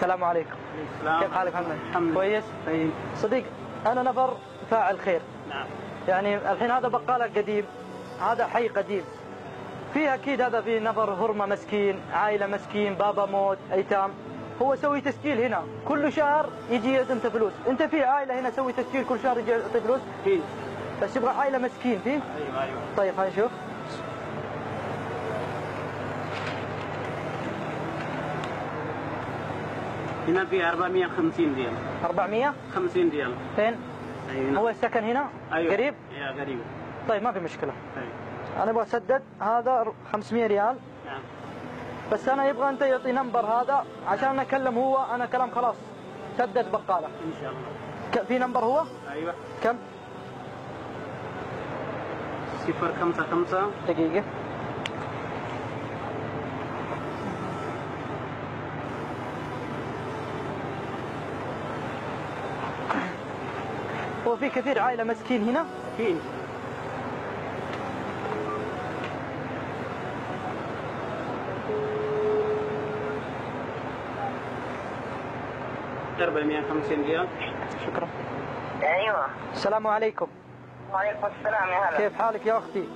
السلام عليكم. كيف حالك محمد؟ الحمد كويس؟ طيب. صديق، أنا نفر فاعل خير. نعم. يعني الحين هذا بقالة قديم، هذا حي قديم. فيه أكيد هذا فيه نفر هرمة مسكين، عائلة مسكين، بابا موت، أيتام. هو سوي تسجيل هنا، كل شهر يجي أنت فلوس. أنت في عائلة هنا سوي تسجيل كل شهر يجي يعطي فلوس؟ فيه. بس يبغى عائلة مسكين فيه؟ أيوه. طيب خلينا نشوف. هنا في 450 ريال. 450 ريال. فين؟ أيوه. هو السكن هنا؟ أيوه. قريب؟ يا قريب. طيب ما في مشكلة. أيوه. أنا أبغى أسدد هذا 500 ريال. نعم. بس أنا يبغى أنت يعطي نمبر هذا عشان أكلم هو، أنا كلام خلاص سدد بقالة. إن شاء الله. في نمبر هو؟ أيوه. كم؟ 055. دقيقة. هو في كثير عائلة مسكين هنا؟ فين؟ ريال. شكرا. ايوه. السلام عليكم. وعليكم السلام يا هلا. كيف حالك يا أختي؟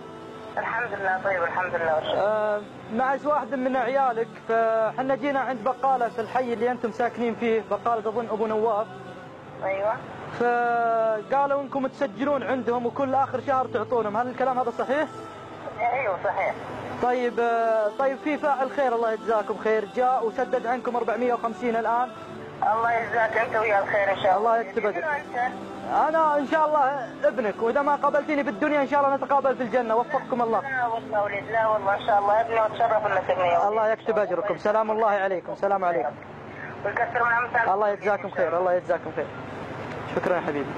الحمد لله طيب الحمد لله والشكر. معز واحد من عيالك، فحنا جينا عند بقالة في الحي اللي أنتم ساكنين فيه، بقالة أظن أبو نواف. ايوه. فقالوا انكم تسجلون عندهم وكل اخر شهر تعطونهم، هل الكلام هذا صحيح؟ ايوه صحيح. طيب في فاعل خير الله يجزاكم خير جاء وسدد عنكم 450 الان. الله يجزاك انت ويا الخير ان شاء الله. الله يكتب اجرك. انا ان شاء الله ابنك، واذا ما قابلتني في الدنيا ان شاء الله نتقابل في الجنه، وفقكم الله. لا والله ولد، لا والله ان شاء الله ابني وتشرف انك ابني. الله يكتب اجركم. سلام الله عليكم. سلام عليكم. ويكثر من امثالكم. الله يجزاكم خير. الله يجزاكم خير. شكرا يا حبيبي.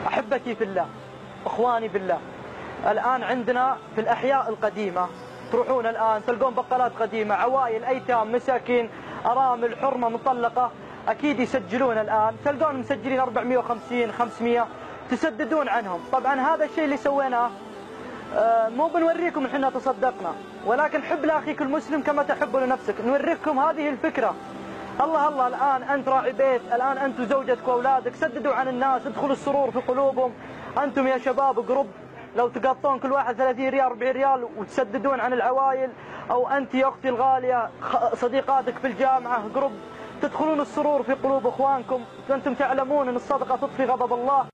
احبتي في الله، اخواني في الله، الان عندنا في الاحياء القديمه تروحون الان تلقون بقالات قديمه، عوائل ايتام مساكين ارامل حرمه مطلقه، اكيد يسجلون الان، تلقون مسجلين 450 500 تسددون عنهم. طبعا هذا الشيء اللي سويناه مو بنوريكم احنا تصدقنا، ولكن حب لاخيك المسلم كما تحب لنفسك، نوريكم هذه الفكره. الله الآن أنت راعي بيت، الآن أنت وزوجتك وأولادك سددوا عن الناس، ادخلوا السرور في قلوبهم. أنتم يا شباب قرب لو تقطون كل واحد 30 ريال 40 ريال وتسددون عن العوائل، أو أنت يا أختي الغالية صديقاتك في الجامعة قرب تدخلون السرور في قلوب إخوانكم، فأنتم تعلمون أن الصدقة تطفي غضب الله.